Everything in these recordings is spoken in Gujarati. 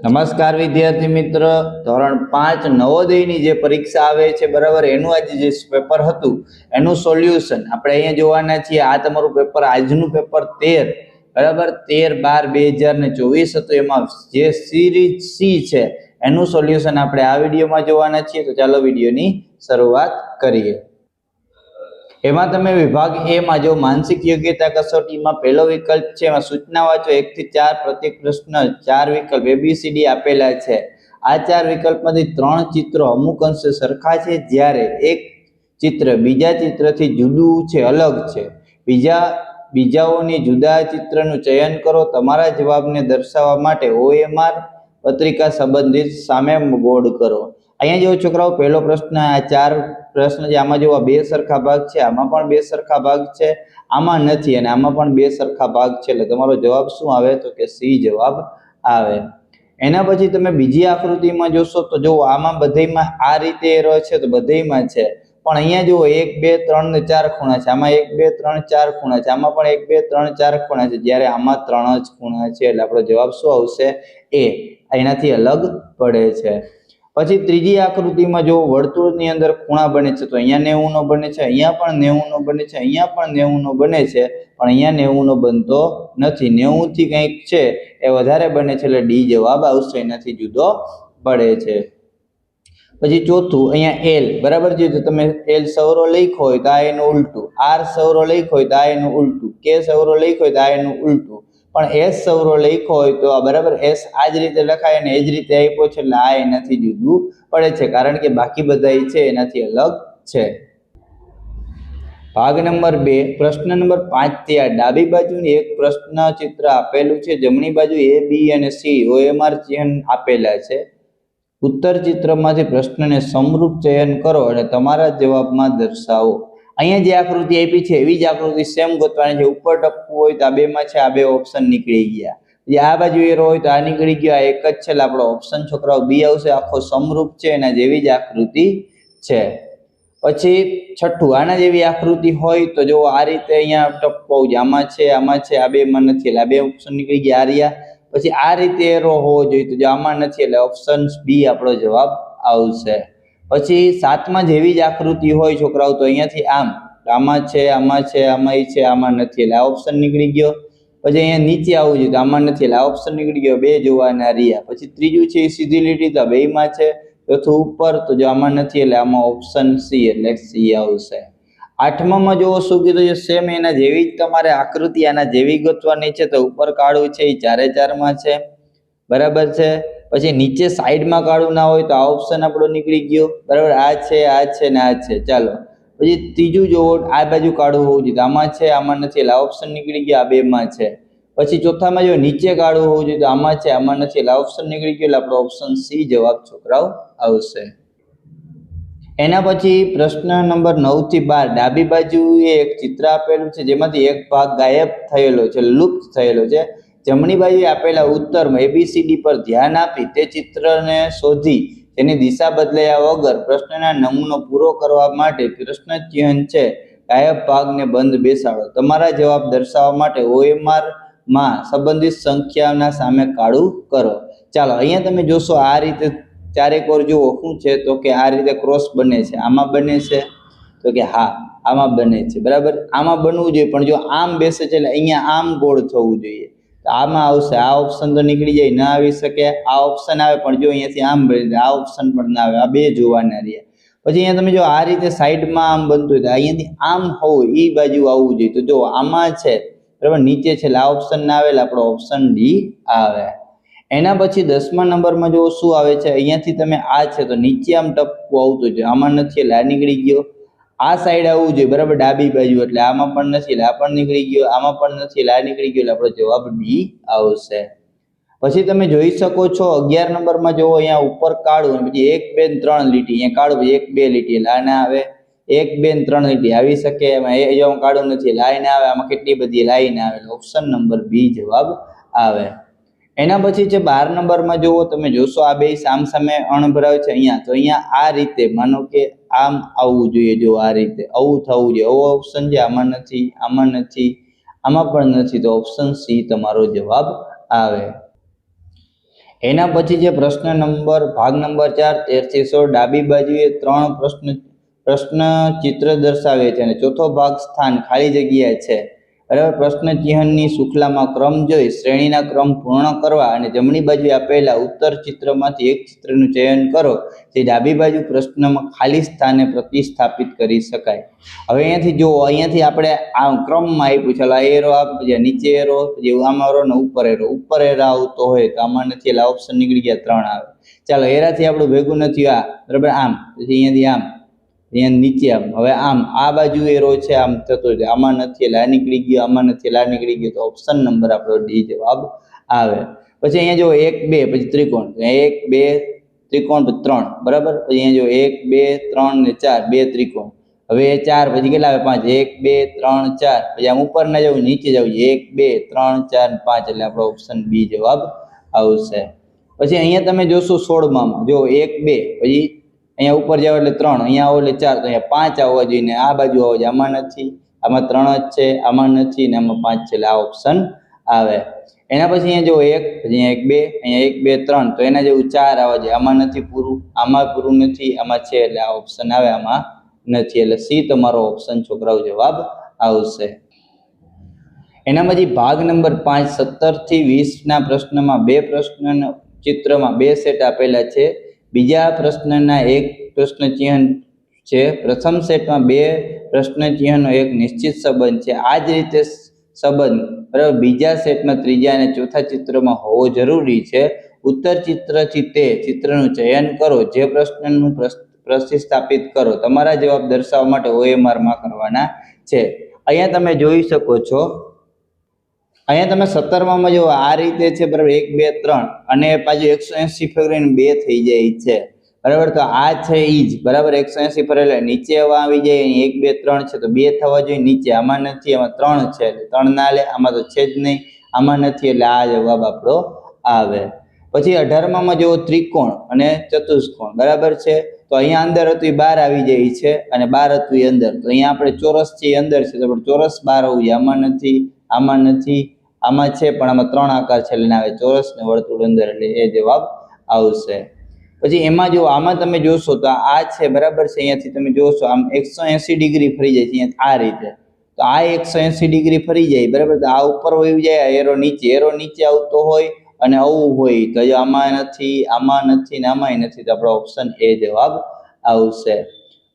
નમસ્કાર વિદ્યાર્થી મિત્ર, ધોરણ 5 નવોદયની જે પરીક્ષા આવે છે બરાબર, એનું આજે જે પેપર હતું એનું સોલ્યુશન આપણે અહીંયા જોવાના છીએ. આ તમારું પેપર, આજનું પેપર 13 બરાબર, 13/12/2024 હતું. એમાં જે સિરીઝ સી છે એનું સોલ્યુશન આપણે આ વિડીયોમાં જોવાના છીએ. તો ચાલો વિડીયોની શરૂઆત કરીએ. એમાં તમે વિભાગ એ માં જો માનસિક યોગ્યતા કસોટીમાં પહેલો વિકલ્પ છે એમાં સૂચના વાંચો 1 થી 4 પ્રત્યેક પ્રશ્ન 4 વિકલ્પ ABCD આપેલા છે. આ 4 વિકલ્પમાંથી 3 ચિત્રો અમુક અંશે સરખા છે, જ્યારે એક ચિત્ર બીજા ચિત્રથી જુદું છે, અલગ છે. બીજાઓની જુદા ચિત્રનું ચયન કરો. તમારા જવાબને દર્શાવવા માટે OMR પત્રિકા સંબંધિત સામે બોર્ડ કરો. અહીંયા જો છોકરાઓ પહેલો પ્રશ્ન, આ 4 પ્રશ્ન છે આમાં જો 2 સરખા ભાગ છે, આમાં પણ 2 સરખા ભાગ છે, આમાં નથી અને આમાં પણ 2 સરખા ભાગ છે. એટલે તમારો જવાબ શું આવે તો કે સી જવાબ આવે. એના પછી તમે બીજી આકૃતિમાં જોશો તો જો આમાં બધેયમાં આ રીતે એરો છે તો બધેયમાં છે, પણ અહીંયા જુઓ 1 2 3 ને 4 ખૂણા છે, આમાં 1 2 3 4 ખૂણા છે, આમાં પણ 1 2 3 4 ખૂણા છે, જ્યારે આમાં 3 જ ખૂણા છે. એટલે આપણો જવાબ શું આવશે? એ. એનાથી અલગ પડે છે. પછી ત્રીજી આકૃતિમાં જો વર્તુળની અંદર ખૂણા બને છે તો અહીંયા 90 નો બને છે, અહીંયા પણ 90 નો બને છે, અહીંયા પણ 90 નો બને છે, પણ અહીંયા 90 નો બનતો નથી. 90 થી કંઈક છે એ વધારે બને છે, એટલે ડી જવાબ આવશે, એનાથી જુદો પડે છે. પછી ચોથું અહીંયા એલ બરાબર છે, તો તમે એલ સૌરો લખ્યો હોય તો આ એનું ઉલટું, આર સૌરો લખ્યો હોય તો આ એનું ઉલટું, કે સૌરો લખ્યો હોય તો આ એનું ઉલટું, પણ એસ સૌરો લખ્યો હોય તો આ બરાબર એસ આ જ રીતે લખાય અને એ જ રીતે આપ્યો છે, એટલે આ એનાથી જુદું પડે છે, કારણ કે બાકી બધા છે એનાથી અલગ છે. ભાગ નંબર 2 પ્રશ્ન નંબર 5 થી આ ડાબી બાજુની એક પ્રશ્ન ચિત્ર આપેલું છે, જમણી બાજુ A B અને C OMR ચિહ્ન આપેલા છે. ઉત્તર ચિત્રમાંથી પ્રશ્નને સમરૂપ ચયન કરો અને તમારા જવાબમાં દર્શાવો. અહીંયા જે આકૃતિ આપી છે એવી જ આકૃતિ સેમ ગોતવાની છે. ઉપર ટપકું હોય તો આ બેમાં છે, આ બે ઓપ્શન નીકળી ગયા. જે આ બાજુ એરો હોય તો આ નીકળી ગયો, આ એક જ છે, એટલે આપણો ઓપ્શન છોકરાઓ બી આવશે. આખો સમરૂપ છે, એના જેવી જ આકૃતિ છે. પછી છઠ્ઠું, આના જેવી આકૃતિ હોય તો જો આ રીતે અહીંયા ટપકો આમાં છે, આમાં છે, આ બેમાં નથી, એટલે આ બે ઓપ્શન નીકળી ગયા, આ રહ્યા. પછી આ રીતે એરો હોવો જોઈએ તો જો આમાં નથી, એટલે ઓપ્શન બી આપણો જવાબ આવશે. પછી 7માં જેવી જ આકૃતિ હોય છોકરાઓ તો અહીંયાથી આમાં છે, આમાં છે, આમાં છે, આમાં નથી, એટલે આ ઓપ્શન નીકળી ગયો. પછી અહીંયા નીચે આવવું જોઈએ તો આમાં નથી, એટલે આ ઓપ્શન નીકળી ગયો, બે જોવાના રહ્યા. પછી ત્રીજું છે એ સીધી લીટી તો બેમાં છે. ચોથું ઉપર તો જો આમાં નથી, એટલે આમાં ઓપ્શન સી, એટલે સી આવશે. 8માં જો શું કીધું છે, સેમ એના જેવી જ તમારે આકૃતિ આના જેવી ગોતવાની છે. તો ઉપર કાળું છે એ 4/4માં છે, બરાબર છે. પછી નીચે સાઈડમાં કાળું ના હોય તો આ ઓપ્શન આપણો નીકળી ગયો, બરાબર. આ છે, આ છે ને આ છે. ચાલો પછી ત્રીજું જોવો, આ બાજુ કાળું હોવું જોઈએ, આમાં છે, આમાં નથી, એટલે આ ઓપ્શન નીકળી ગયો, આ બેમાં છે. પછી ચોથામાં જો નીચે કાળું હોવું જોઈએ તો આમાં છે, આમાં નથી, એટલે આ ઓપ્શન નીકળી ગયો, એટલે આપણો ઓપ્શન સી જવાબ છોકરાઓ આવશે. એના પછી પ્રશ્ન નંબર 9 થી 12 ડાબી બાજુએ એક ચિત્ર આપેલું છે, જેમાંથી એક ભાગ ગાયબ થયેલો છે, લુપ્ત થયેલો છે. જમણી બાજુએ આપેલા ઉત્તરમાં ABCD પર ધ્યાન આપી તે ચિત્રને શોધી તેની દિશા બદલાયા વગર પ્રશ્નના નમૂનો પૂરો કરવા માટે પ્રશ્ન ચિહ્ન છે ગાયબ ભાગને બંધ બેસાડો. તમારા જવાબ દર્શાવવા માટે OMR માં સંબંધિત સંખ્યાના સામે કાળું કરો. ચાલો અહીંયા તમે જોશો આ રીતે ચારેક ઓર જુઓ શું છે તો કે આ રીતે ક્રોસ બને છે, આમાં બને છે તો કે હા આમાં બને છે, બરાબર. આમાં બનવું જોઈએ, પણ જો આમ બેસે છે એટલે અહીંયા આમ ગોળ થવું જોઈએ, તો આમાં આવશે. આ ઓપ્શન તો નીકળી જાય, ના આવી શકે. આ ઓપ્શન આવે પણ જો અહીંયાથી આમ બને, આ ઓપ્શન પણ ના આવે, આ બે જોવાના રહ્યા. પછી અહીંયા તમે જો આ રીતે સાઈડમાં આમ બનતું હોય તો અહીંયાથી આમ હોવું એ બાજુ આવવું જોઈએ. તો જો આમાં છે, બરાબર, નીચે છે, એટલે આ ઓપ્શન ના આવે, એટલે આપણો ઓપ્શન ડી આવે. એના પછી 10મા નંબરમાં જો શું આવે છે, અહીંયાથી તમે આ છે તો નીચે આમ ટપકું આવતું છે, આમાં નથી, એટલે આ નીકળી ગયો. આ સાઈડ આવવું જોઈએ, બરાબર, ડાબી બાજુ, એટલે આમાં પણ નથી, એટલે આ પણ નીકળી ગયો, આમાં પણ નથી, એટલે આ નીકળી ગયો, એટલે આપણો જવાબ ડી આવશે. પછી તમે જોઈ શકો છો 11 નંબરમાં જો અહીંયા ઉપર કાળું અને પછી 1 2 3 લીટી, અહીંયા કાળું 1 2 લીટી, એટલે આ ના આવે. 1 2 3 લીટી આવી શકે, એમાં એ જો કાળું નથી, લાઈન આવે, આમાં કેટલી બધી લાઈન આવે, એટલે ઓપ્શન નંબર બી જવાબ આવે. એના પછી છે 12 નંબરમાં જુઓ તમે જોશો આ બે સામસામે અણભરાય છે અહીંયા, તો અહીંયા આ રીતે માનો કે આમ આવવું જોઈએ, જો આ રીતે આવું થવું જોઈએ, આવો ઓપ્શન છે, આમાં નથી, આમાં નથી, આમાં પણ નથી, તો ઓપ્શન સી તમારો જવાબ આવે. એના પછી જે પ્રશ્ન નંબર ભાગ નંબર 4 13 થી 16 ડાબી બાજુએ 3 પ્રશ્ન ચિત્ર દર્શાવે છે અને ચોથો ભાગ સ્થાન ખાલી જગ્યા છે, બરાબર. પ્રશ્ન ચિહ્નની શુક્લામાં ક્રમ જોઈ શ્રેણીના ક્રમ પૂર્ણ કરવા અને જમણી બાજુએ આપેલા ઉત્તર ચિત્રમાંથી એક ચિત્રનું ચયન કરો જે ડાબી બાજુ પ્રશ્નમાં ખાલી સ્થાને પ્રતિસ્થાપિત કરી શકાય. હવે અહીંયાથી જો અહીંયાથી આપણે આ ક્રમમાં આપ્યું છે, આ એરો આપજો, નીચે એરો, પછી આમાં એરો ને ઉપર એરો આવતો હોય તો આમાં નથી, એટલે ઓપ્શન નીકળી ગયા 3 આવે. ચાલો એરાથી આપણું ભેગું નથી આ, બરાબર. આમ પછી અહીંયાથી આમ, અહીંયા નીચે આમ, હવે આમ આ બાજુ એરો છે આમ થતો છે, આમાં નથી એટલે આ નીકળી ગયો, આમાં નથી એટલે આ નીકળી ગયો, તો ઓપ્શન નંબર આપણો ડી જવાબ આવે. પછી અહીંયા જો 1 2 પછી ત્રિકોણ, 1 2 ત્રિકોણ પછી 3, બરાબર. પછી અહીંયા જો 1 2 3 ને 4 બે ત્રિકોણ. હવે 4 પછી કેટલા આવે? 5. 1 2 3 4 પછી આમ ઉપર ના જવું, નીચે જવું, 1 2 3 4 5 એટલે આપણો ઓપ્શન બી જવાબ આવશે. પછી અહીંયા તમે જોશો 16માં જો 1 2 પછી અહીંયા ઉપર જાવ એટલે 3, અહીંયા આવો એટલે 4, તો અહીંયા 5 આવવા જોઈએ ને આ બાજુ આવવા જોઈએ, આમાં નથી, આમાં 3 જ છે, આમાં નથી ને આમાં 5 છે, એટલે આ ઓપ્શન આવે. એના પછી અહીંયા જો 1 પછી અહીંયા 1 2 અહીંયા 1 2 3 તો એના જેવું 4 આવવા જોઈએ, આમાં નથી પૂરું, આમાં પૂરું નથી, આમાં છે એટલે આ ઓપ્શન આવે, આમાં નથી, એટલે સી તમારો ઓપ્શન છોકરાઓ જવાબ આવશે. એના પછી ભાગ નંબર 5 17 થી 20 ના પ્રશ્નમાં બે પ્રશ્ન ચિત્રમાં બે સેટ આપેલા છે. બીજા પ્રશ્નના એક પ્રશ્ન ચિહ્ન છે, પ્રથમ સેટમાં બે પ્રશ્ન ચિહ્નનો એક નિશ્ચિત સંબંધ છે. આ જ રીતે સંબંધ બરાબર બીજા સેટમાં ત્રીજા અને ચોથા ચિત્રમાં હોવો જરૂરી છે. ઉત્તર ચિત્રથી તે ચિત્રનું ચયન કરો જે પ્રશ્નનું પ્રતિસ્થાપિત કરો. તમારા જવાબ દર્શાવવા માટે OMR માં કરવાના છે. અહીંયા તમે જોઈ શકો છો, અહીંયા તમે 17માં જો આ રીતે છે, બરાબર 1 2 3 અને પાછું 180 ફેરવીને 2 થઈ જાય છે, બરાબર. તો આ છે ઈ જ, બરાબર. 180 ફેરવેલા નીચે આવી જાય, 1 2 3 છે તો 2 થવા જોઈએ નીચે, આમાં નથી, આમાં 3 છે એટલે 3 ના લે, આમાં તો છે જ નહીં, આમાં નથી એટલે આ જવાબ આપણો આવે. પછી 18માં જો ત્રિકોણ અને ચતુષ્કોણ, બરાબર છે. તો અહીંયા અંદર હતું એ બહાર આવી જાય છે અને બહાર હતું એ અંદર, તો અહીંયા આપણે ચોરસ છે એ અંદર છે તો આપણે ચોરસ બહાર આવવું જોઈએ, આમાં નથી, આમાં નથી, આમાં છે પણ આમાં 3 આકાર છે એટલે આવે ચોરસ ને વર્તુળ અંદર, એટલે એ જવાબ આવશે. પછી એમાં જો આમાં તમે જોશો તો આ છે, બરાબર છે. અહીંયાથી તમે જોશો આમ 180 ડિગ્રી ફરી જાય છે અહીંયા આ રીતે, તો આ 180 ડિગ્રી ફરી જાય, બરાબર. તો આ ઉપર વહી જાય, એરો નીચે આવતો હોય અને આવું હોય તો આમાં નથી, આમાં નથી ને આમાંય નથી, તો આપણો ઓપ્શન એ જવાબ આવશે.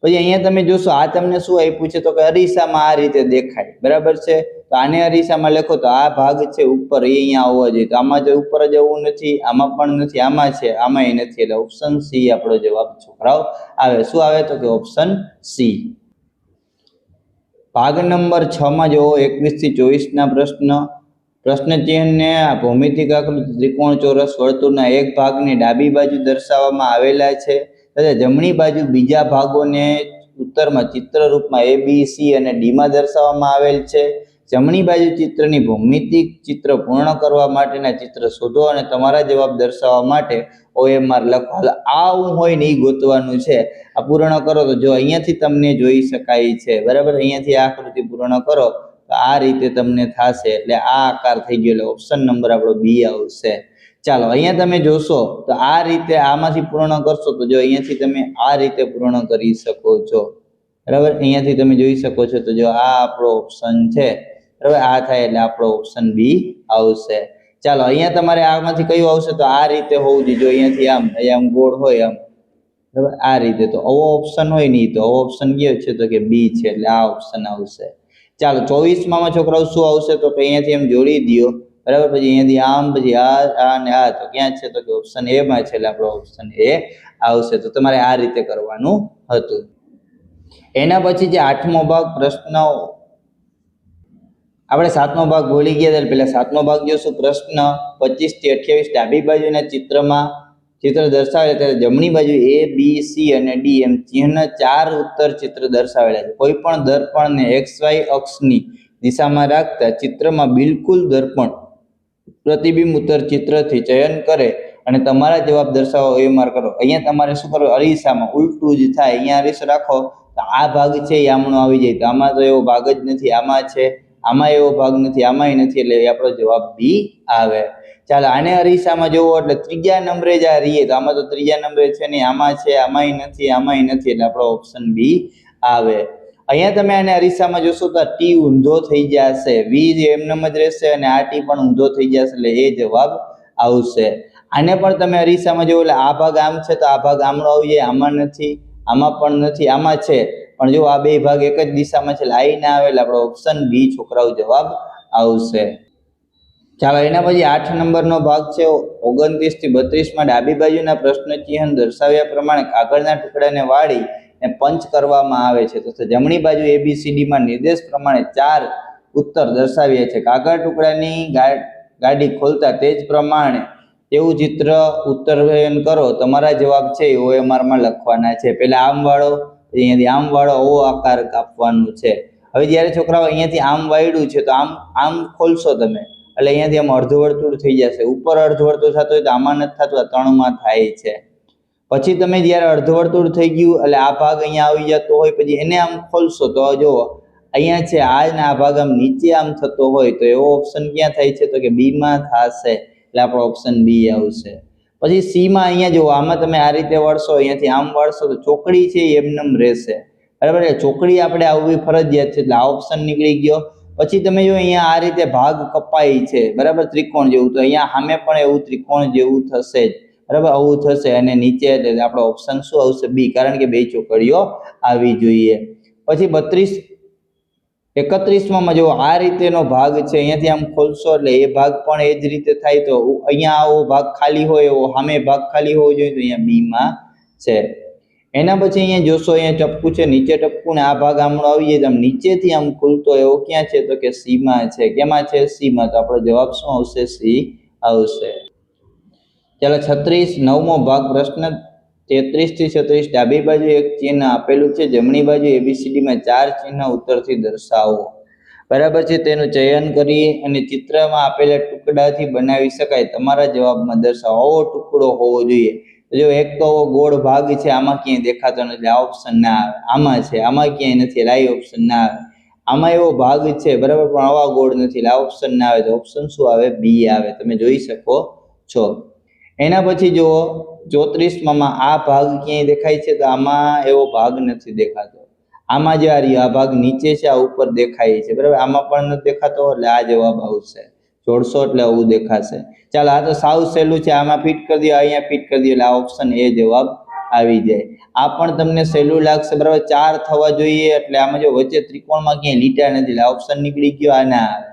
પછી અહીંયા તમે જોશો આ તમને શું આપ્યું છે, તો કે અરીસામાં આ રીતે દેખાય, બરાબર છે. તો આને અરીસામાં લખો તો આ ભાગ છે ઉપર એ અહીંયા આવવો જોઈએ, તો આમાં જો ઉપર જવું નથી, આમાં પણ નથી, આમાં છે, આમાંય નથી, એટલે ઓપ્શન સી આપણો જવાબ છોકરાઓ આવે. શું આવે? તો કે ઓપ્શન સી. ભાગ નંબર 6 માં જો 21 થી 24 ના પ્રશ્ન ચિહ્નને ભૌમિતિક આકૃતિ ત્રિકોણ, ચોરસ, વર્તુળના એક ભાગની ડાબી બાજુ દર્શાવવામાં આવેલા છે તથા જમણી બાજુ બીજા ભાગોને ઉત્તરમાં ચિત્ર રૂપમાં A B C અને D માં દર્શાવવામાં આવેલ છે. જમણી બાજુ ચિત્રની ભૌમિતિક ચિત્ર પૂર્ણ કરવા માટેના ચિત્ર શોધો અને તમારા જવાબ દર્શાવવા માટે OMR લખો. આવું હોય ને એ ગોતવાનું છે. આ પૂર્ણ કરો તો જો અહીંયાથી તમને જોઈ શકાય છે, બરાબર. અહીંયાથી આ આકૃતિ પૂર્ણ કરો તો આ રીતે તમને થશે, એટલે આ આકાર થઈ ગયો, એટલે ઓપ્શન નંબર આપણો બી આવશે. ચાલો અહીંયા તમે જોશો તો આ રીતે આમાંથી પૂર્ણ કરશો તો જો અહીંયાથી તમે આ રીતે પૂર્ણ કરી શકો છો, બરાબર. અહીંયાથી તમે જોઈ શકો છો તો જો આ આપણો ઓપ્શન છે, બરાબર. આ થાય એટલે આપણો ઓપ્શન બી આવશે. ચાલો અહીંયા તમારે આમાંથી કયું આવશે, તો આ રીતે હોવું જોઈએ, જો અહીંયાથી આમ ગોળ હોય આમ, બરાબર. આ રીતે તો આવો ઓપ્શન હોય નહીં, તો આવો ઓપ્શન કયો છે, તો કે બી છે, એટલે આ ઓપ્શન આવશે. ચાલો 24માં છોકરાઓ શું આવશે, તો અહીંયાથી એમ જોડી દો, બરાબર. પછી અહીંયાથી આમ, પછી આ ને આ, તો ક્યાં છે, તો કે ઓપ્શન એ માં છે, એટલે આપણો ઓપ્શન એ આવશે. તો તમારે આ રીતે કરવાનું હતું. એના પછી જે 8મો ભાગ પ્રશ્ન, આપણે 7મો ભાગ ભૂલી ગયા હતા, પેલા 7મો ભાગ જોશું. પ્રશ્ન 25 થી 28 ડાબી બાજુના ચિત્ર દર્શાવેલા ત્યારે જમણી બાજુ A B C અને D એમ ચિહ્ન 4 ઉત્તર ચિત્ર દર્શાવેલા છે. કોઈ પણ દર્પણને XY અક્ષની દિશામાં રાખતા ચિત્રમાં બિલકુલ દર્પણ પ્રતિબિંબ ઉત્તર ચિત્રથી ચયન કરે અને તમારા જવાબ દર્શાવવા OMR કરો. અહીંયા તમારે શું કરવું, અરીસામાં ઉલટું જ થાય. અહીંયા અરીસો રાખો તો આ ભાગ છે એ આમણો આવી જાય, તો આમાં તો એવો ભાગ જ નથી, આમાં છે, આમાં એવો ભાગ નથી, આમાંય નથી, એટલે આપણો જવાબ બી આવે. ચાલો આને અરીસામાં જોવો એટલે ત્રીજા નંબરે જ આ રહીએ તો આમાં તો ત્રીજા નંબરે છે નહીં, આમાં છે, આમાંય નથી, આમાંય નથી, એટલે આપણો ઓપ્શન બી આવે. અહીંયા તમે આને અરીસામાં જોશો તો ટી ઊંધો થઈ જશે, વી એમનેમ જ રહેશે અને આ ટી પણ ઊંધો થઈ જશે, એટલે એ જવાબ આવશે. આને પણ તમે અરીસામાં જોવો એટલે આ ભાગ આમ છે તો આ ભાગ આમનો આવી જાય, આમાં નથી, આમાં પણ નથી, આમાં છે પણ જો આ બે ભાગ એક જ દિશામાં છે એટલે આ ના આવે, એટલે આપણો ઓપ્શન બી છોકરાઓ જવાબ આવશે. ચાલો એના પછી 8 નંબરનો ભાગ છે 29 થી 32 ડાબી બાજુના પ્રશ્ન ચિહ્ન દર્શાવ્યા પ્રમાણે કાગળના ટુકડાને વાળી પંચ કરવામાં આવે છે. તો જમણી બાજુ ABCD માં નિર્દેશ પ્રમાણે 4 ઉત્તર દર્શાવ્યા છે. કાગળ ટુકડાની ગાડી ખોલતા તે જ પ્રમાણે તેવું ચિત્ર ઉત્તરયન કરો. તમારા જવાબ છે એ OMR માં લખવાના છે. પહેલા આમ વાળો, અહીંયાથી આમ વાળો, ઓ આકાર કાપવાનું છે. હવે જ્યારે છોકરાઓ અહીંયાથી આમ વાળ્યું છે તો આમ ખોલશો તમે એટલે અહીંયાથી આમ અર્ધવર્તુળ થઈ જશે. ઉપર અર્ધવર્તુળ થતું હોય તો આમાં નથી થતું, આ 3 માં થાય છે. પછી તમે જ્યારે અર્ધવર્તુળ થઈ ગયું એટલે આ ભાગ અહીંયા આવી જતો હોય, પછી એને આમ ખોલશો તો જો અહીંયા છે આ ને આ ભાગ આમ નીચે આમ થતો હોય તો એવો ઓપ્શન ક્યાં થાય છે તો કે બી માં થશે, એટલે આપણો ઓપ્શન બી આવશે. પછી સી માં અહીંયા જો આમાં તમે આ રીતે વળશો, અહીંયાથી આમ વળશો તો ચોકડી છે એમનેમ રહેશે, બરાબર. ચોકડી આપણે આવવી ફરજિયાત છે એટલે આ ઓપ્શન નીકળી ગયો. પછી તમે જો અહીંયા આ રીતે ભાગ કપાય છે, બરાબર, ત્રિકોણ જેવું, તો અહીંયા સામે પણ એવું ત્રિકોણ જેવું થશે જ, બરાબર, આવું થશે અને નીચે એટલે આપણો ઓપ્શન શું આવશે બી, કારણ કે બે ચોકડીઓ આવી જોઈએ. પછી 31માં જો આ રીતેનો ભાગ છે, અહીંયાથી આમ ખોલશો એટલે એ ભાગ પણ એ જ રીતે થાય, તો અહીંયા આવો ભાગ ખાલી હોય એવો સામે ભાગ ખાલી હોવો જોઈએ, તો અહીંયા બી માં છે. એના પછી અહીંયા જોશો અહીંયા ટપકું છે, નીચે ટપકું ને આ ભાગ આમનો આવી જાય, આમ નીચેથી આમ ખુલતો એવો ક્યાં છે તો કે સી માં છે. કેમાં છે? સી માં. તો આપણો જવાબ શું આવશે? સી આવશે. ચાલો 36મો ભાગ પ્રશ્ન 33 થી 36 ડાબી બાજુ એક ચિહ્ન આપેલું છે, જમણી બાજુ ABCD માં 4 ચિહ્ન ઉત્તરથી દર્શાવો. બરાબર છે. તેનું ચયન કરી અને ચિત્રમાં આપેલા ટુકડાથી બનાવી શકાય. તમારા જવાબમાં દર્શાવો. આવો ટુકડો હોવો જોઈએ. જો એક તો ગોળ ભાગ છે, આમાં ક્યાંય દેખાતો નથી, આ ઓપ્શન ના આવે. આમાં છે, આમાં ક્યાંય નથી, આ ઓપ્શન ના આવે. આમાં એવો ભાગ છે, બરાબર, પણ આવા ગોળ નથી, આ ઓપ્શન ના આવે. તો ઓપ્શન શું આવે? બી આવે. તમે જોઈ શકો છો. એના પછી જુઓ 34માં આ ભાગ ક્યાંય દેખાય છે તો આમાં એવો ભાગ નથી દેખાતો. આમાં જે આ ભાગ નીચે છે, આ ઉપર દેખાય છે, બરાબર, આમાં પણ નથી દેખાતો, એટલે આ જવાબ આવશે. જોડશો એટલે આવું દેખાશે. ચાલો આ તો સાવ સહેલું છે, આમાં ફિટ કરી દો, અહીંયા ફિટ કરી દો, એટલે આ ઓપ્શન એ જવાબ આવી જાય. આ પણ તમને સહેલું લાગશે, બરાબર. 4 થવા જોઈએ, એટલે આમાં જો વચ્ચે ત્રિકોણમાં ક્યાંય લીટા નથી, એટલે આ ઓપ્શન નીકળી ગયો, આ ના આવે.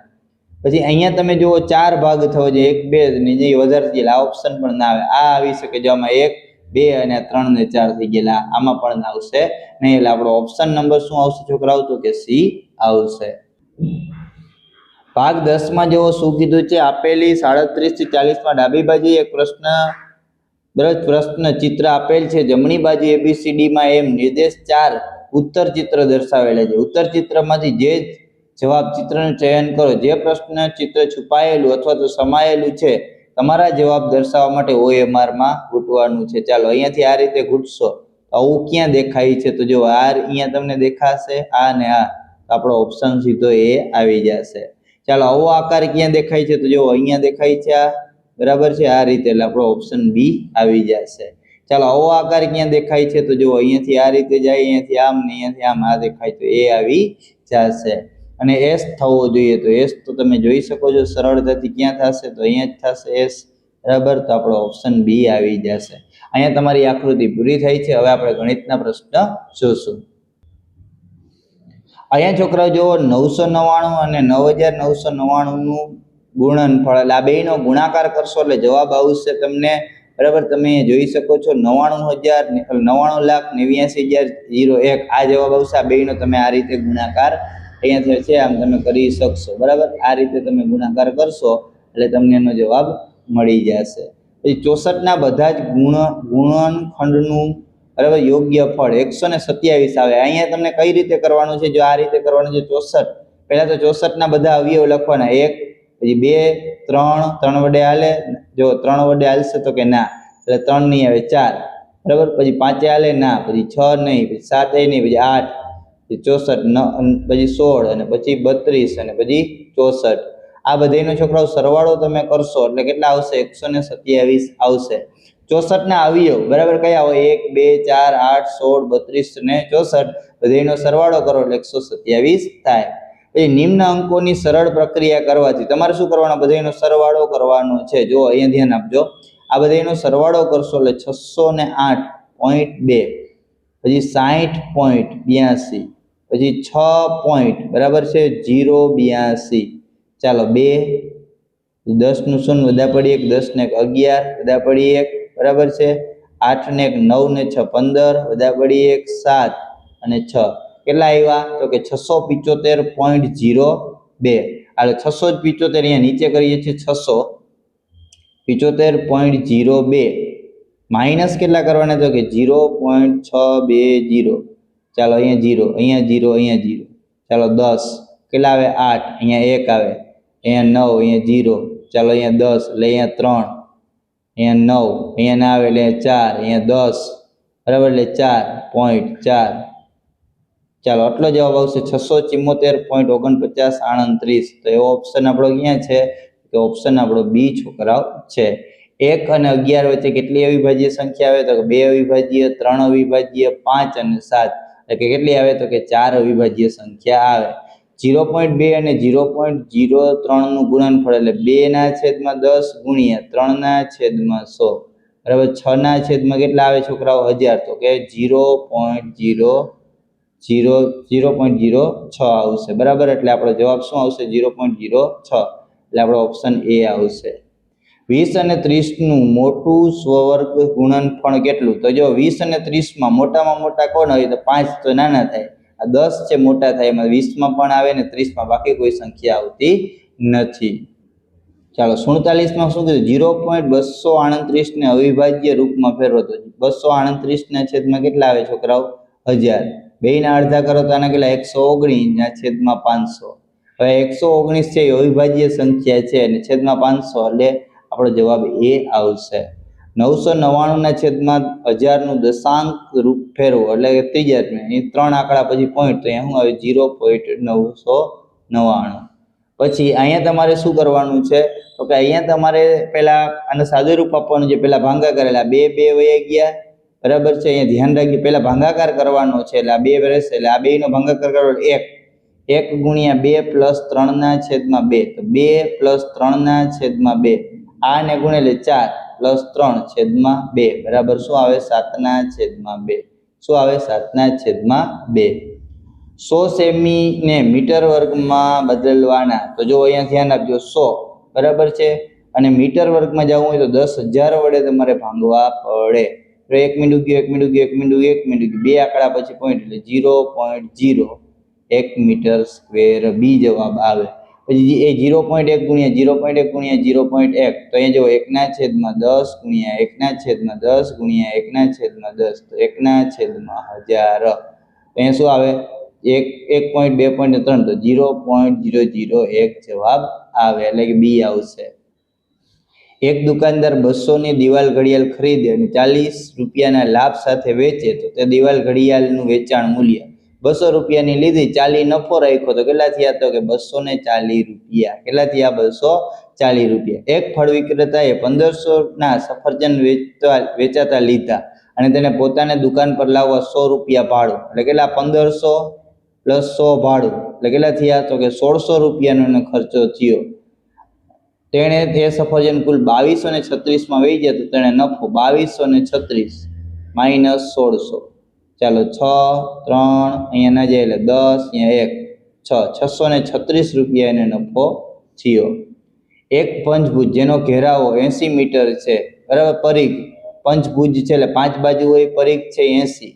પછી અહીંયા તમે જુઓ 4 ભાગ થવો જોઈએ, 1 2 ને જે વધારે થઈ ગયેલા, આ ઓપ્શન પણ ના આવે. આ આવી શકે જો આમાં 1 2 અને 3 ને 4 થઈ ગયેલા, આમાં પણ આવશે નહીં, એટલે આપણો ઓપ્શન નંબર શું આવશે છોકરાઓ? તો કે સી આવશે. ભાગ 10માં જેવો શું કીધું છે? આપેલી 37 થી 40 ડાબી બાજુ એક પ્રશ્ન ચિત્ર આપેલ છે, જમણી બાજુ ABCD માં એમ નિર્દેશ 4 ઉત્તર ચિત્ર દર્શાવેલા છે. ઉત્તર ચિત્રમાંથી જે જવાબ ચિત્રનું ચયન કરો. જે પ્રશ્ન ચિત્ર છુપાયેલું અથવા તો સમાયેલું છે, તમારા જવાબ દર્શાવવા માટે OMR માં ઘૂંટવાનું છે. ચાલો અહીંયાથી આ રીતે ઘૂંટશો, આવું ક્યાં દેખાય છે? તો જો આ અહીંયા તમને દેખાશે, આ ને આ, આપણો ઓપ્શન સીધો એ આવી જશે. ચાલો આવો આકાર ક્યાં દેખાય છે? તો જો અહીંયા દેખાય છે, આ બરાબર છે, આ રીતે, એટલે આપણો ઓપ્શન બી આવી જશે. ચાલો આવો આકાર ક્યાં દેખાય છે? તો જો અહીંયાથી આ રીતે જાય, અહીંયાથી આમ ને અહીંયાથી આમ, આ દેખાય તો એ આવી જશે. અને એસ થવો જોઈએ, તો એસ તો તમે જોઈ શકો છો સરળતાથી ક્યાં થશે? તો અહીંયા જ થશે એસ, બરાબર. તો આપણો ઓપ્શન બી આવી જશે. અહીંયા તમારી આકૃતિ પૂરી થઈ છે. હવે આપણે ગણિતના પ્રશ્ન જોશું. અહીંયા છોકરાઓ જો 999 અને 9999 નું ગુણનફળ, એટલે આ બેનો ગુણાકાર કરશો એટલે જવાબ આવશે તમને, બરાબર. તમે જોઈ શકો છો 99,89,89,001 આ જવાબ આવશે. આ બેનો તમે આ રીતે ગુણાકાર અહીંયાથી છે આમ તમે કરી શકશો, બરાબર. આ રીતે તમે ગુણાકાર કરશો એટલે તમને એનો જવાબ મળી જશે. પછી 64ના બધા જ ગુણનખંડનું, બરાબર, યોગ્ય ફળ 127 આવે. અહીંયા તમને કઈ રીતે કરવાનું છે? જો આ રીતે કરવાનું છે 64, પહેલા તો 64ના બધા અવયવ લખવાના, 1 પછી 2 3 વડે હાલે, જો 3 વડે હાલશે તો કે ના, એટલે 3 નહીં આવે, 4, બરાબર. પછી 5 હાલે ના, પછી 6 નહીં, પછી 7 નહીં, પછી 8, 64, પછી 16 અને પછી 32 અને પછી 64. આ બધાનો છોકરાઓ સરવાળો તમે કરશો એટલે કેટલા આવશે? 127 આવશે. 64 ના અવયવ બરાબર કયા હોય? 1 2 4 8 16 32 ને 64, બધાનો સરવાળો કરો એટલે 127 થાય. પછી નિમ્ન અંકોની સરળ પ્રક્રિયા કરવાથી તમારે શું કરવાનો? બધાનો સરવાળો કરવાનો છે. જો અહીંયા ધ્યાન આપજો, આ બધાનો સરવાળો કરશો એટલે 608.2, પછી 60.82, પછી 6 પોઈન્ટ બરાબર છે 082. ચાલો 2, 10 નું શૂન્ય વધા પડી 1, 10 ને 1 11 વધા પડી 1 બરાબર છે, 8 ને 1 9 ને 6 15 વધા પડી 1 7 અને 6 કેટલા આવ્યા? તો કે 675.02. એટલે 675 અહીંયા નીચે કરીએ છીએ 675.02 માઇનસ કેટલા કરવાના? તો કે 0.620. ચાલો અહીંયા 0, અહીંયા 0, અહીંયા 0. ચાલો 10 કેટલા આવે? 8, અહીંયા 1 આવે, અહીંયા 9, અહીંયા 0. ચાલો અહીંયા 10 એટલે અહીંયા 3, અહીંયા 9, અહીંયા ના આવે એટલે 4, અહીંયા 10 બરાબર એટલે 4.4. ચાલો આટલો જવાબ આવશે 674.4938. તો એવો ઓપ્શન આપણો ક્યાં છે? તો ઓપ્શન આપણો બી છોકરાઓ છે. 1 અને 11 વચ્ચે કેટલી અવિભાજ્ય સંખ્યા આવે? તો કે 2 અવિભાજ્ય, 3 અવિભાજ્ય, 5 અને 7. એટલે કે કેટલી આવે? તો કે 4 અવિભાજ્ય સંખ્યા આવે. 0.2 અને 0.03 નું ગુણનફળ એટલે 2/10 ગુણ્યા 3/100 બરાબર 6/100 કેટલા આવે છોકરાઓ? 1000. તો કે 0.06 આવશે બરાબર. એટલે આપણો જવાબ શું આવશે? 0.06. એટલે આપણો ઓપ્શન એ આવશે. 20 અને 30 નું મોટું સ્વવર્ગ ગુણનફળ કેટલું? તો જો 20 અને 30 માં મોટામાં મોટા કોણ હોય? તો 5 તો નાના થાય, આ 10 છે મોટા થાય, એમાં 20 માં પણ આવે ને 30 માં, બાકી કોઈ સંખ્યા આવતી નથી. ચાલો 47 માં શું કીધું? 0.238 ને અવિભાજ્ય રૂપમાં ફેરવો. તો 238 ના છેદમાં કેટલા આવે છોકરાઓ? 1000. 2 ના અડધા કરો તો આના કેટલા? 119 ના છેદમાં 500. હવે 119 છે એ અવિભાજ્ય સંખ્યા છે અને છેદમાં 500 એટલે આપણો જવાબ એ આવશે. 999 ના છેદમાં 1000 નું દશાંક રૂપ ફેરવો એટલે કે ત્રીજા અહીં 3 આંકડા પછી પોઈન્ટ, તો અહીંયા શું આવે? 0.999. પછી અહીંયા તમારે શું કરવાનું છે? તો કે અહીંયા તમારે પહેલા આને સાદું રૂપ આપવાનું છે. પહેલા ભાગાકાર કરેલા 2 2 વયા ગયા બરાબર છે. અહીંયા ધ્યાન રાખજો, પહેલા ભાગાકાર કરવાનો છે એટલે આ 2 રહેશે એટલે આ 2 નો ભાગાકાર કરો એટલે 1 ગુણ્યા 2 પ્લસ 3/2. તો 2 પ્લસ 3/2 આને ગુણેલે 4 પ્લસ 3/2 બરાબર શું આવે? 7/2. શું આવે? 7/2. 100 સેમી ને મીટર વર્ગમાં બદલવાના. તો જો અહીંયા ધ્યાન આપજો, 100 બરાબર છે અને મીટર વર્ગમાં જવું હોય તો 10,000 વડે તમારે ભાંગવા પડે. તો 1 મિનિટ ગયું, 1 મિનિટ ગયું, 1 મિનિટ ગયું, 1 મિનિટ ગયું, 2 આંકડા પછી પોઈન્ટ એટલે 0.01 મીટર સ્ક્વેર બી જવાબ આવે. પછી એ 0.1 ગુણ્યા 0.1 ગુણ્યા 0.1 તો અહીંયા જો 1/10 ગુણ્યા 1/10 ગુણ્યા 1/10 તો 1/1000. અહીંયા શું આવે? 1.2.3 તો 0.001 જવાબ આવે એટલે કે બી આવશે. એક દુકાનદાર 200 ની દિવાલ ઘડિયાળ ખરીદે અને 40 રૂપિયાના લાભ સાથે વેચે તો તે દિવાલ ઘડિયાળનું વેચાણ મૂલ્ય 200 રૂપિયાની લીધી, 40 નફો રાખ્યો તો કેટલા થયા? તો કે 240 રૂપિયા. કેટલા થયા? 240 રૂપિયા. એક ફળ વિક્રેતાએ 1500 ના સફરજન વેચાતા લીધા અને તેને પોતાને દુકાન પર લાવવા 100 રૂપિયા ભાડું એટલે કેટલા? 1500 પ્લસ 100 ભાડું એટલે કેટલા થયા? તો કે 1600 રૂપિયાનો ખર્ચો થયો. તેણે તે સફરજન કુલ 2236 માં વેચ્યા તો તેણે નફો 2236 માઇનસ 1600. ચાલો 6 3 અહીંયા ના જાય એટલે 10 અહીંયા 1 636 રૂપિયા એને નફો થયો. એક પંચભુજ જેનો ઘેરાવો 80 મીટર છે બરાબર, પરિઘ પંચભુજ છે એટલે 5 બાજુ હોય, પરિઘ છે 80,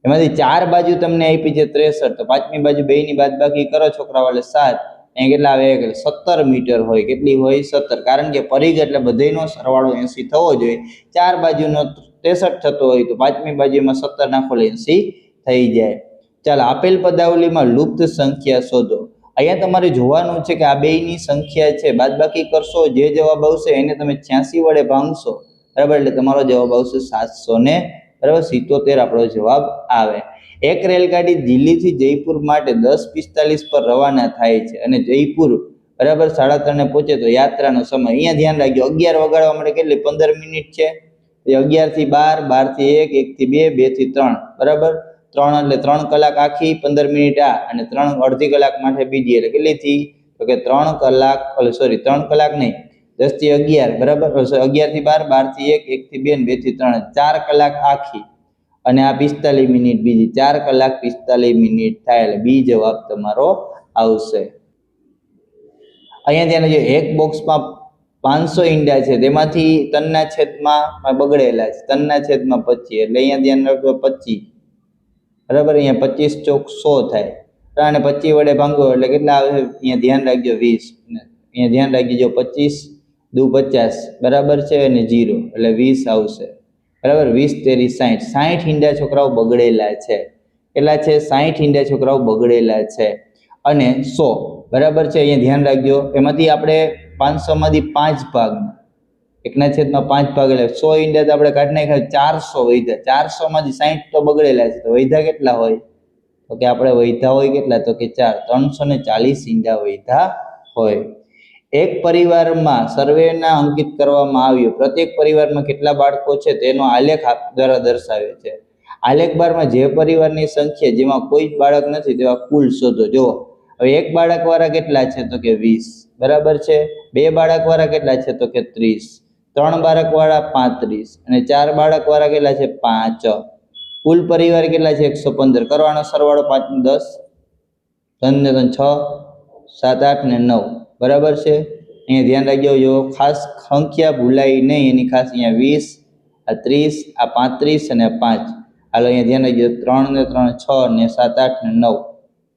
એમાંથી 4 બાજુ તમને આપી છે 63, તો 5મી બાજુ 2 ની બાદબાકી કરો છોકરાઓ એટલે 7, અહીંયા કેટલા આવે? 17 મીટર હોય. કેટલી હોય? 17. કારણ કે પરિઘ એટલે બધાનો સરવાળો 80 થવો જોઈએ. 4 બાજુનો 63 થતો હોય તો 5મી બાજુમાં 17 નાખો એટલે 80 થઈ જાય. ચાલો આપેલ પદાવલીમાં લુપ્ત સંખ્યા શોધો. અહીંયા તમારે જોવાનું છે કે આ બેયની સંખ્યા છે, બાદબાકી કરશો જે જવાબ આવશે એને તમે 86 વડે ભાંગશો બરાબર, એટલે તમારો જવાબ આવશે 777 આપણો જવાબ આવે. એક રેલગાડી દિલ્હીથી જયપુર માટે 10:45 પર રવાના થાય છે અને જયપુર બરાબર 3:30 પહોંચે તો યાત્રાનો સમય અહીંયા ધ્યાન રાખજો 11 વગાડવા માટે કેટલી 15 મિનિટ છે, 11 થી 12, 12 થી 1, 1 થી 2, 2 થી 3, બરાબર 3 એટલે 3 કલાક આખી 15 મિનિટ આ અને 3 અડધી કલાક માટે બીજી એટલે કેટલી થઈ તો કે 3 કલાક 3 કલાક નહીં 10 થી 11 બરાબર 11 થી 12, 12 થી 1, 1 થી 2 અને 2 થી 3 4 કલાક આખી અને આ 45 મિનિટ બીજી 4 કલાક 45 મિનિટ થાય એટલે બી જવાબ તમારો આવશે। અહીંયા ધ્યાન રાખજો એક બોક્સમાં 500 ઈંડા છે તેમાંથી 3/7 બગડેલા છે 3/25 એટલે અહીંયા ધ્યાન રાખજો 25 બરાબર અહીંયા 25 ચોક 100 થાય 3 અને 25 વડે ભાંગો એટલે કેટલા આવે અહીંયા ધ્યાન રાખજો 20 અહીંયા ધ્યાન રાખજો 25 દુ 50 બરાબર છે અને 0 એટલે 20 આવશે બરાબર 20 તેરી 60 60 ઈંડા છોકરાઓ બગડેલા છે કેટલા છે 60 ઈંડા છોકરાઓ બગડેલા છે અને 100 બરાબર છે અહીંયા ધ્યાન રાખજો એમાંથી આપણે 500 માંથી 5 ભાગ 1/5 ભાગ એટલે 100 ઈંડા તો આપણે કાઢી નાખ્યા 400 વૈધા 400 માંથી 60 તો બગડેલા છે તો વૈધા કેટલા હોય તો કે આપણે વૈધા હોય કેટલા તો કે 4 340 ઈંડા વૈધા હોય। એક પરિવારમાં સર્વેના અંકિત કરવામાં આવ્યો પ્રત્યેક પરિવારમાં કેટલા બાળકો છે તેનો આલેખ દ્વારા દર્શાવે છે। આલેખ બારમાં જે પરિવારની સંખ્યા જેમાં કોઈ બાળક નથી તેવા કુલ શોધો। જો હવે એક બાળક વાળા કેટલા છે તો કે 20 બરાબર છે, બે બાળક વાળા કેટલા છે તો કે 30, 3 બાળક વાળા 35 અને 4 બાળક વાળા કેટલા છે 5। કુલ પરિવાર કેટલા છે 115 કરવાનો સરવાળો 5 ને 10 3 ને 6 7 8 ને 9 બરાબર છે। અહીંયા ધ્યાન રાખજો જો ખાસ સંખ્યા ભૂલાય નહીં એની ખાસ અહીંયા 20 આ 30 આ 35 અને 5 હાલો અહીંયા ધ્યાન રાખજો 3 ને 3 6 ને 7 8 ને 9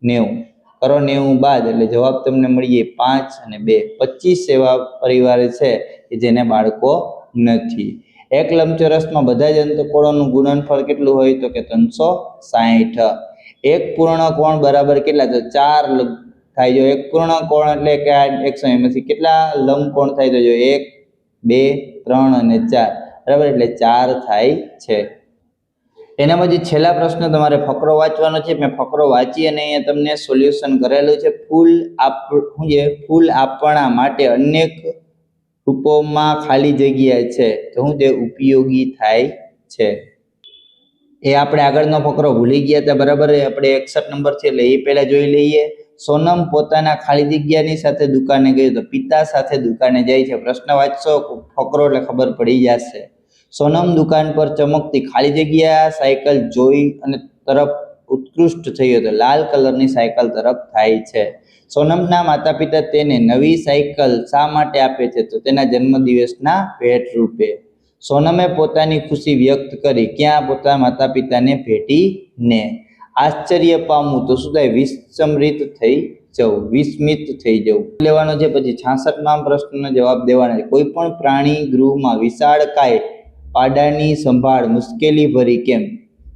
90 કરો 90 બાદ એટલે જવાબ તમને મળી જાય 5 અને 2 25 એવા પરિવાર છે કે જેને બાળકો નથી। એક લંબચોરસમાં બધા જ અંતકોણોનું ગુણનફળ કેટલું હોય તો કે 360। એક પૂર્ણ કોણ બરાબર કેટલા તો 4 થાય જો એક પૂર્ણ કોણ એટલે કે 100 એમાંથી કેટલા લંબકોણ થાય તો જો 1 2 3 અને 4 બરાબર એટલે 4 થાય છે। એના પછી છેલ્લા પ્રશ્ન તમારે ફકરો વાંચવાનો છે મેં ફકરો વાંચી અને અહીંયા તમને સોલ્યુશન કરેલું છે। ફૂલ આપણા માટે અનેક રૂપોમાં ખાલી જગ્યા છે તો હું તે ઉપયોગી થાય છે એ આપણે આગળનો ફકરો ભૂલી ગયા હતા બરાબર આપણે 61 નંબર છે એટલે એ પહેલા જોઈ લઈએ। સોનમ પોતાના ખાલી જગ્યાની સાથે દુકાને ગયો તો પિતા સાથે દુકાને જાય છે। પ્રશ્ન વાંચશો ફકરો એટલે ખબર પડી જશે। સોનમ દુકાન પર ચમકતી ખાલી જગ્યા સાયકલ જોઈ અને તરફ ઉત્કૃષ્ટ થયો તો લાલ કલરની સાયકલ તરફ થાય છે। સોનમના માતા પિતા તેને નવી સાયકલ શા માટે આપે છે તો તેના જન્મદિવસના ભેટ રૂપે। સોનમે પોતાની ખુશી વ્યક્ત કરી ક્યાં પોતાના માતા પિતાને ભેટીને। આશ્ચર્ય પામવું તો શું થાય વિસ્મૃત થઈ જવું વિસ્મિત થઈ જવું લેવાનો છે। પછી 66માં પ્રશ્નનો જવાબ દેવાનો છે। કોઈ પણ પ્રાણી ગૃહમાં વિશાળકાય પાડાની સંભાળ મુશ્કેલી ભરી કેમ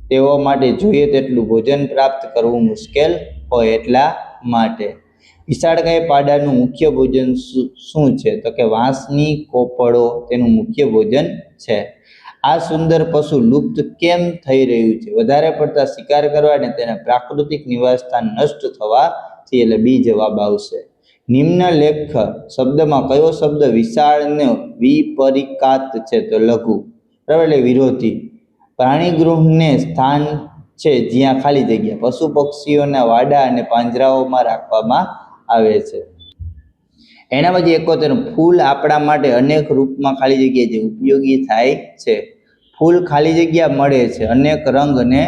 તેઓ માટે જોઈએ તેટલું ભોજન પ્રાપ્ત કરવું મુશ્કેલ હોય એટલા માટે। વિશાળકાય પાડાનું મુખ્ય ભોજન શું છે તો કે વાંસની કોપળો તેનું મુખ્ય ભોજન છે। આ સુંદર પશુ લુપ્ત કેમ થઈ રહ્યું છે વધારે પડતા શિકાર કરવા અને તેના પ્રાકૃતિક નિવાસસ્થાન નષ્ટ થવાથી એટલે બી જવાબ આવશે। નિમ્ન લેખ શબ્દમાં કયો શબ્દ વિશાળનો વિપરીકાત છે તો લઘુ બરાબર એટલે વિરોધી। પ્રાણી ગૃહને સ્થાન છે જ્યાં ખાલી જગ્યા પશુ પક્ષીઓના વાડા અને પાંજરાઓમાં રાખવામાં આવે છે। એના પછી 71 ફૂલ આપણા માટે અનેક રૂપમાં ખાલી જગ્યા જે ઉપયોગી થાય છે। ફૂલ ખાલી જગ્યા મળે છે અનેક રંગ અને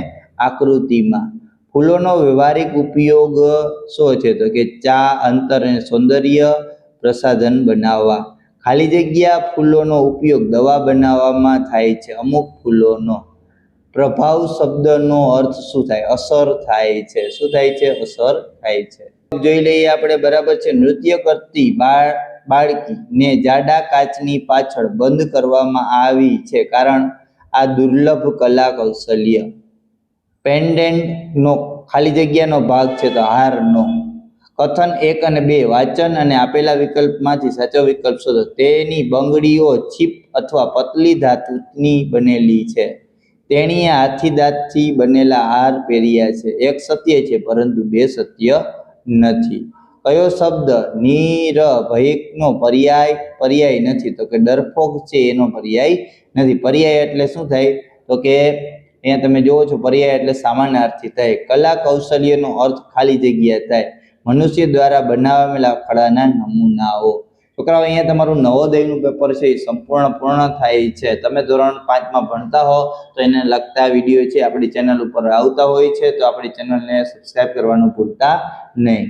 આકૃતિમાં। ફૂલોનો વ્યવહારિક ઉપયોગ શું છે તો કે ચા અંતર અને સૌંદર્ય પ્રસાધન બનાવવા। ખાલી જગ્યા ફૂલોનો ઉપયોગ દવા બનાવવામાં થાય છે। અમુક ફૂલોનો પ્રભાવ શબ્દનો અર્થ શું થાય અસર થાય છે શું થાય છે અસર થાય છે। જોઈ લઈએ આપણે બરાબર છે। નૃત્ય કરતી બાળકીને જાડા કાચની પાછળ બંધ કરવામાં આવી છે કારણ આ દુર્લભ કલા કૌશલ્ય। પેન્ડેન્ટનો ખાલી જગ્યાનો ભાગ છે તો હારનો। કથન 1 અને 2 વાંચન અને આપેલા વિકલ્પમાંથી સાચો વિકલ્પ શોધો। તેની બંગડીઓ છીપ અથવા પતલી ધાતુની બનેલી છે। તેણીએ હાથી દાંતથી બનેલા હાર પહેર્યા છે। એક સત્ય છે પરંતુ 2 સત્ય નથી। કયો શબ્દ નિરભયનો પર્યાય નથી? તો કે ડરપોક છે એનો પર્યાય નથી. પર્યાય એટલે શું થાય? તો કે અહીંયા તમે જોવો છો પર્યાય એટલે સામાનાર્થી થાય. કલા કૌશલ્યનો અર્થ ખાલી જગ્યા થાય. મનુષ્ય દ્વારા બનાવેલા કળાના નમૂનાઓ. છોકરાઓ અહીંયા તમારું નવોદયનું પેપર છે એ સંપૂર્ણ પૂર્ણ થાય છે. તમે ધોરણ 5માં ભણતા હો તો એને લગતા વિડીયો છે આપણી ચેનલ ઉપર આવતા હોય છે, તો આપણી ચેનલને સબસ્ક્રાઇબ કરવાનું ભૂલતા નહીં.